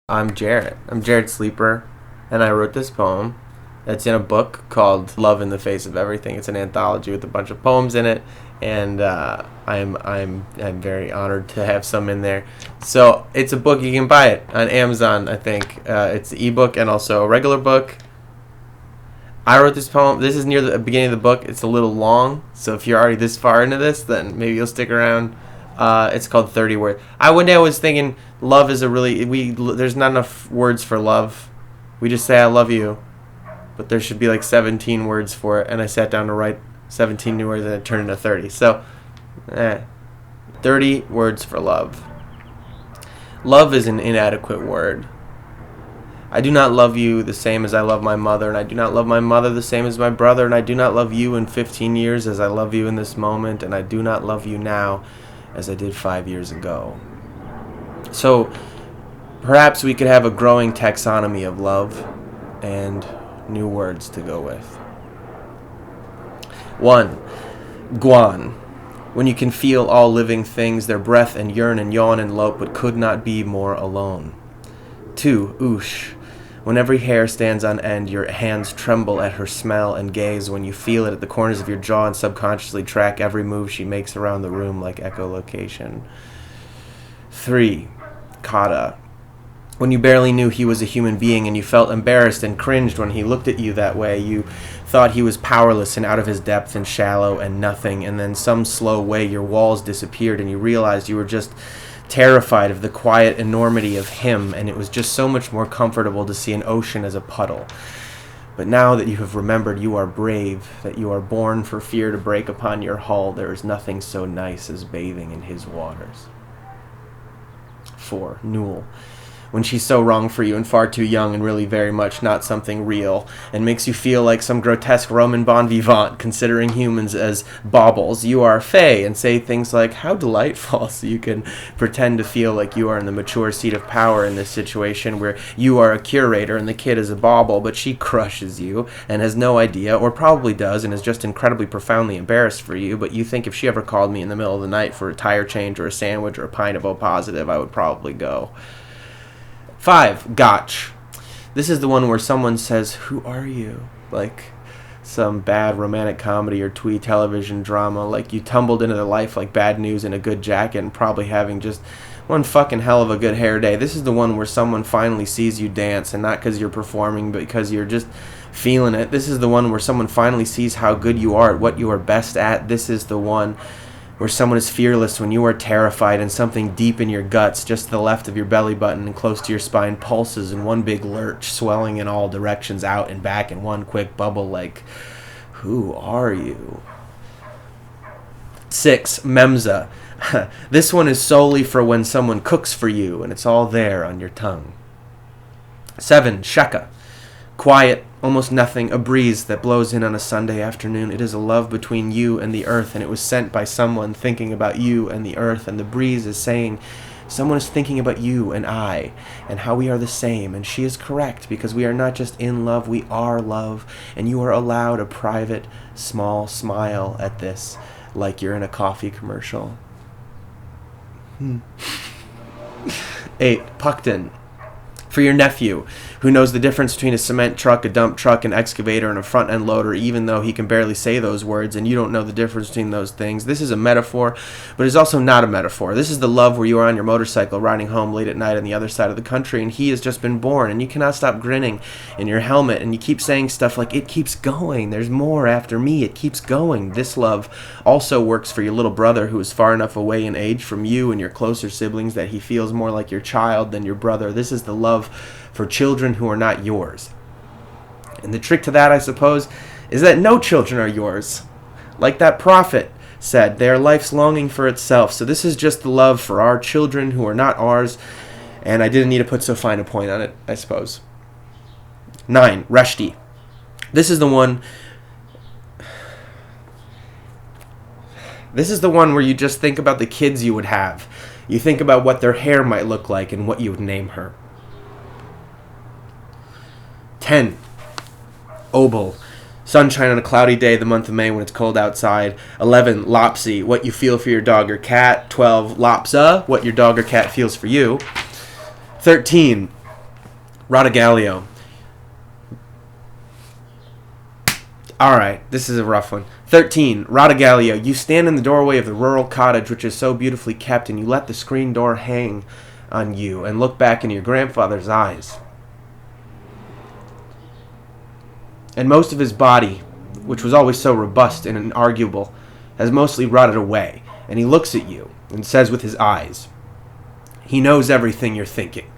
I'm Jarrett. I'm Jarrett Sleeper, and I wrote this poem. It's in a book called "Love in the Face of Everything." It's an anthology with a bunch of poems in it, and I'm very honored to have some in there. So it's a book. You can buy it on Amazon. I think it's an ebook and also a regular book. I wrote this poem. This is near the beginning of the book. It's a little long, so if you're already this far into this, then maybe you'll stick around. It's called 30 Words. One day I was thinking love is there's not enough words for love. We just say I love you, but there should be like 17 words for it, and I sat down to write 17 new words and it turned into 30. So, 30 words for love. Love is an inadequate word. I do not love you the same as I love my mother, and I do not love my mother the same as my brother, and I do not love you in 15 years as I love you in this moment, and I do not love you now as I did 5 years ago. So perhaps we could have a growing taxonomy of love and new words to go with. 1. Guan. When you can feel all living things, their breath and yearn and yawn and lope, but could not be more alone. 2. Oosh. When every hair stands on end, your hands tremble at her smell and gaze when you feel it at the corners of your jaw and subconsciously track every move she makes around the room like echolocation. 3. Kata. When you barely knew he was a human being and you felt embarrassed and cringed when he looked at you that way, you thought he was powerless and out of his depth and shallow and nothing, and then some slow way your walls disappeared and you realized you were just terrified of the quiet enormity of him, and it was just so much more comfortable to see an ocean as a puddle. But now that you have remembered you are brave, that you are born for fear to break upon your hull, there is nothing so nice as bathing in his waters. 4. Newell. When she's so wrong for you and far too young and really very much not something real, and makes you feel like some grotesque Roman bon vivant considering humans as baubles, you are fey and say things like, how delightful, so you can pretend to feel like you are in the mature seat of power in this situation where you are a curator and the kid is a bauble, but she crushes you and has no idea, or probably does, and is just incredibly profoundly embarrassed for you, but you think if she ever called me in the middle of the night for a tire change or a sandwich or a pint of O positive, I would probably go. 5. Gotch. This is the one where someone says, who are you? Like some bad romantic comedy or twee television drama, like you tumbled into their life like bad news in a good jacket and probably having just one fucking hell of a good hair day. This is the one where someone finally sees you dance, and not because you're performing, but because you're just feeling it. This is the one where someone finally sees how good you are at what you are best at. This is the one where someone is fearless when you are terrified and something deep in your guts, just to the left of your belly button and close to your spine, pulses in one big lurch, swelling in all directions, out and back in one quick bubble like, who are you? 6. Memza. This one is solely for when someone cooks for you and it's all there on your tongue. 7. Sheka. Quiet, almost nothing, a breeze that blows in on a Sunday afternoon. It is a love between you and the earth, and it was sent by someone thinking about you and the earth, and the breeze is saying, someone is thinking about you and I, and how we are the same, and she is correct, because we are not just in love, we are love, and you are allowed a private, small smile at this, like you're in a coffee commercial. 8. Puckton. For your nephew, who knows the difference between a cement truck, a dump truck, an excavator, and a front-end loader, even though he can barely say those words, and you don't know the difference between those things. This is a metaphor, but it's also not a metaphor. This is the love where you are on your motorcycle riding home late at night on the other side of the country, and he has just been born, and you cannot stop grinning in your helmet, and you keep saying stuff like, it keeps going, there's more after me, it keeps going. This love also works for your little brother, who is far enough away in age from you and your closer siblings that he feels more like your child than your brother. This is the love for children who are not yours. And the trick to that, I suppose, is that no children are yours. Like that prophet said, they are life's longing for itself. So this is just the love for our children who are not ours, and I didn't need to put so fine a point on it, I suppose. 9. Reshti. This is the one where you just think about the kids you would have. You think about what their hair might look like and what you would name her. 10. Obel. Sunshine on a cloudy day, the month of May when it's cold outside. 11. Lopsy. What you feel for your dog or cat. 12. Lopsa. What your dog or cat feels for you. 13. Rodigalio. Alright, this is a rough one. 13. Rodigalio. You stand in the doorway of the rural cottage which is so beautifully kept, and you let the screen door hang on you and look back into your grandfather's eyes. And most of his body, which was always so robust and inarguable, has mostly rotted away. And he looks at you and says with his eyes, he knows everything you're thinking.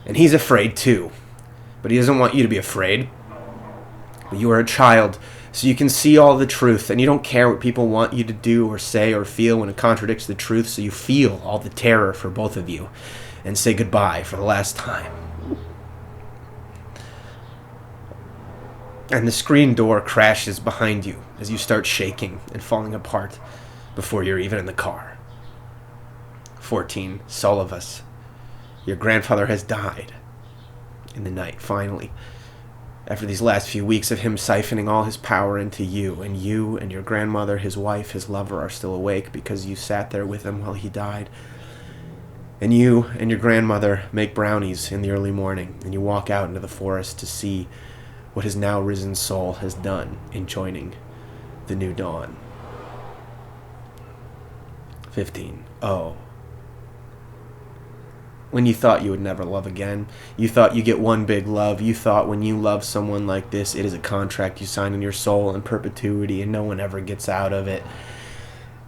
And he's afraid too. But he doesn't want you to be afraid. But you are a child, so you can see all the truth, and you don't care what people want you to do or say or feel when it contradicts the truth, so you feel all the terror for both of you and say goodbye for the last time. And the screen door crashes behind you as you start shaking and falling apart before you're even in the car. 14. Solivus. Your grandfather has died in the night, finally. After these last few weeks of him siphoning all his power into you and your grandmother, his wife, his lover are still awake because you sat there with him while he died. And you and your grandmother make brownies in the early morning, and you walk out into the forest to see what his now risen soul has done in joining the new dawn. 15. Oh. When you thought you would never love again, you thought you get one big love, you thought when you love someone like this, it is a contract you sign in your soul in perpetuity and no one ever gets out of it.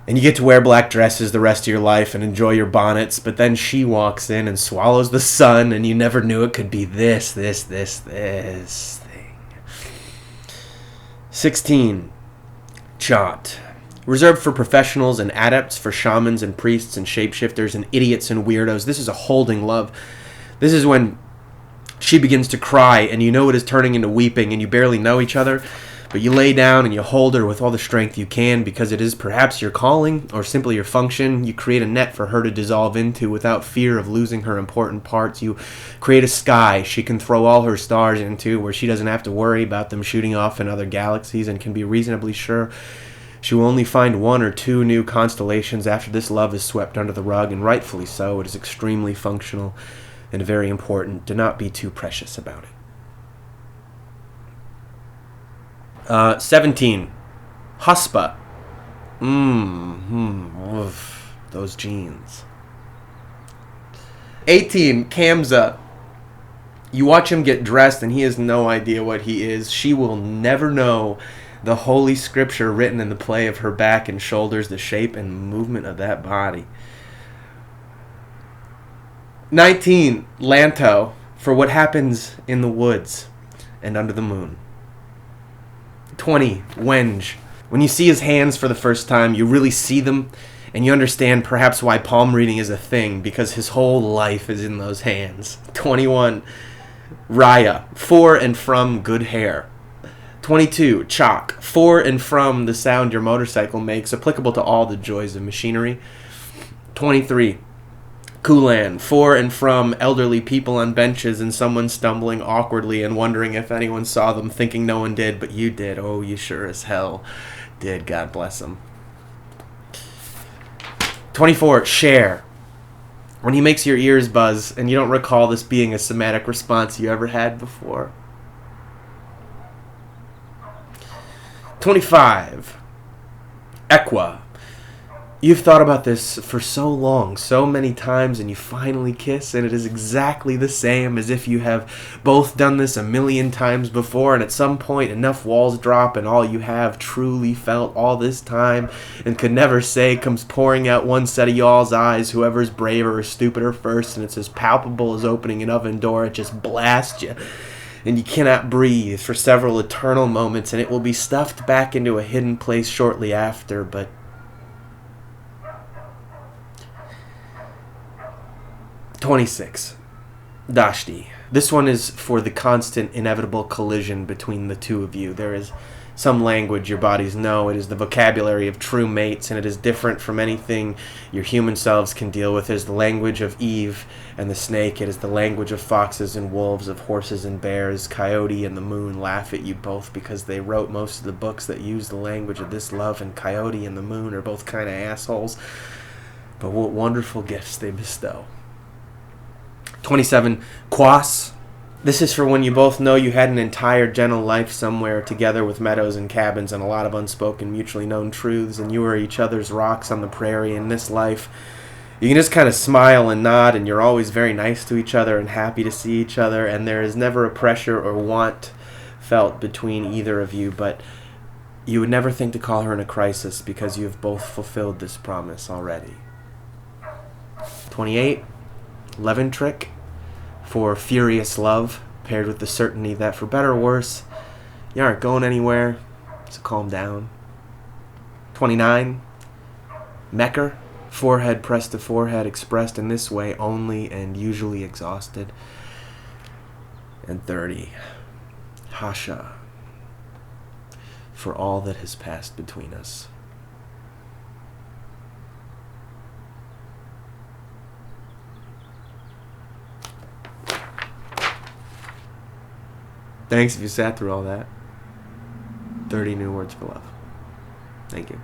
And you get to wear black dresses the rest of your life and enjoy your bonnets, but then she walks in and swallows the sun and you never knew it could be this thing. 16. Chant. Reserved for professionals and adepts, for shamans and priests and shapeshifters and idiots and weirdos. This is a holding love. This is when she begins to cry and you know it is turning into weeping and you barely know each other, but you lay down and you hold her with all the strength you can because it is perhaps your calling or simply your function. You create a net for her to dissolve into without fear of losing her important parts. You create a sky she can throw all her stars into where she doesn't have to worry about them shooting off in other galaxies and can be reasonably sure she will only find one or two new constellations after this love is swept under the rug, and rightfully so. It is extremely functional and very important. Do not be too precious about it. 17. Huspa. Oof, those jeans. 18. Kamza. You watch him get dressed and he has no idea what he is. She will never know the holy scripture written in the play of her back and shoulders, the shape and movement of that body. 19. Lanto, for what happens in the woods and under the moon. 20. Wenge. When you see his hands for the first time, you really see them, and you understand perhaps why palm reading is a thing, because his whole life is in those hands. 21. Raya, for and from good hair. 22. Chalk, for and from the sound your motorcycle makes, applicable to all the joys of machinery. 23. Kulan, for and from elderly people on benches and someone stumbling awkwardly and wondering if anyone saw them, thinking no one did, but you did. Oh, you sure as hell did. God bless them. 24. Share. When he makes your ears buzz and you don't recall this being a somatic response you ever had before. 25. Equa. You've thought about this for so long, so many times, and you finally kiss, and it is exactly the same as if you have both done this a million times before, and at some point enough walls drop and all you have truly felt all this time and could never say comes pouring out one set of y'all's eyes, whoever's braver or stupider first, and it's as palpable as opening an oven door. It just blasts you. And you cannot breathe for several eternal moments, and it will be stuffed back into a hidden place shortly after, but 26. Dashti. This one is for the constant, inevitable collision between the two of you. There is some language your bodies know. It is the vocabulary of true mates, and it is different from anything your human selves can deal with. It is the language of Eve and the snake. It is the language of foxes and wolves, of horses and bears. Coyote and the moon laugh at you both because they wrote most of the books that use the language of this love, and Coyote and the moon are both kind of assholes. But what wonderful gifts they bestow. 27. Quas. This is for when you both know you had an entire gentle life somewhere together with meadows and cabins and a lot of unspoken mutually known truths, and you were each other's rocks on the prairie. In this life, you can just kind of smile and nod, and you're always very nice to each other and happy to see each other, and there is never a pressure or want felt between either of you, but you would never think to call her in a crisis because you have both fulfilled this promise already. 28, 11 trick for furious love, paired with the certainty that for better or worse, you aren't going anywhere, so calm down. 29, mecker, forehead pressed to forehead, expressed in this way only and usually exhausted. And 30, Hasha, for all that has passed between us. Thanks if you sat through all that. 30 new words for love. Thank you.